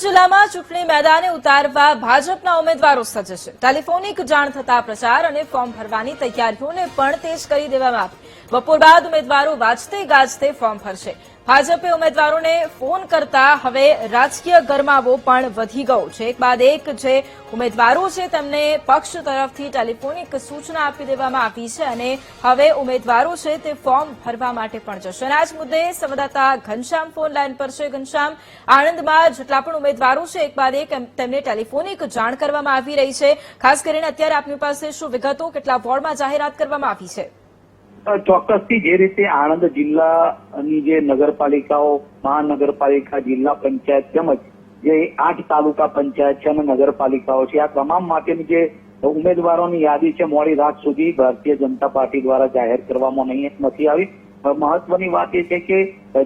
જિલ્લામાં ચૂંટણી મેદાને ઉતારવા ભાજપના ઉમેદવારો સજ્જ છે। ટેલિફોનિક જાણ થતા પ્રચાર અને ફોર્મ ભરવાની તૈયારીઓને પણ તેજ કરી દેવામાં આવી। બપોર બાદ ઉમેદવારો વાજતે ગાજતે ફોર્મ ભરશે। ભાજપે ઉમેદવારોને ફોન કરતા હવે રાજકીય ગરમાવો પણ વધી ગયો છે। એક બાદ એક જે ઉમેદવારો છે તેમને પક્ષ તરફથી ટેલિફોનિક સૂચના આપી દેવામાં આવી છે અને હવે ઉમેદવારો છે તે ફોર્મ ભરવા માટે પણ જશે। અને આ જ મુદ્દે સંવાદદાતા ઘનશ્યામ ફોન લાઈન પર છે। ઘનશ્યામ, આણંદમાં જેટલા પણ ઉમેદવારો છે એક બાદ એક તેમને ટેલિફોનિક જાણ કરવામાં આવી રહી છે। ખાસ કરીને અત્યારે આપની પાસે શું વિગતો, કેટલા વોર્ડમાં જાહેરાત કરવામાં આવી છે? ચોક્કસથી જે રીતે આણંદ જિલ્લાની જે નગરપાલિકાઓ, મહાનગરપાલિકા, જિલ્લા પંચાયત તેમજ જે 8 તાલુકા પંચાયત છે અને નગરપાલિકાઓ છે, આ તમામ માટેની જે ઉમેદવારોની યાદી છે મોડી રાત સુધી ભારતીય જનતા પાર્ટી દ્વારા જાહેર કરવામાં નથી આવી। મહત્વની વાત એ છે કે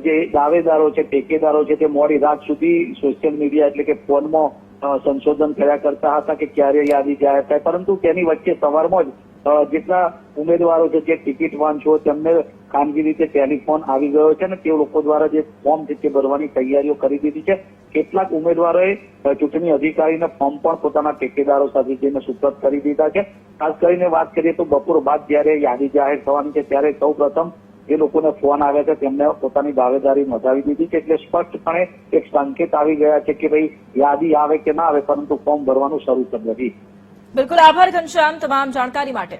જે દાવેદારો છે, ટેકેદારો છે, તે મોડી રાત સુધી સોશિયલ મીડિયા એટલે કે ફોનમાં સંશોધન કર્યા કરતા હતા કે ક્યારે યાદી જાહેર થાય, પરંતુ તેની વચ્ચે સવારમાં જ જેટલા ઉમેદવારો છે જે ટિકિટ વાંચો તેમને ખાનગી રીતે ટેલિફોન આવી ગયો છે અને તે લોકો દ્વારા જે ફોર્મ છે તે ભરવાની તૈયારીઓ કરી દીધી છે। કેટલાક ઉમેદવારોએ ચૂંટણી અધિકારીને ફોર્મ પણ પોતાના ટેકેદારો સાથે જઈને સુપરત કરી દીધા છે। ખાસ કરીને વાત કરીએ તો બપોર બાદ જયારે યાદી જાહેર થવાની છે ત્યારે સૌ પ્રથમ જે લોકોને ફોન આવ્યા છે તેમને પોતાની દાવેદારી નોંધાવી દીધી છે। એટલે સ્પષ્ટપણે એક સંકેત આવી ગયા છે કે ભાઈ યાદી આવે કે ના આવે પરંતુ ફોર્મ ભરવાનું શરૂ કરી દીધું। બિલકુલ, આભાર ઘનશ્યામ તમામ જાણકારી માટે।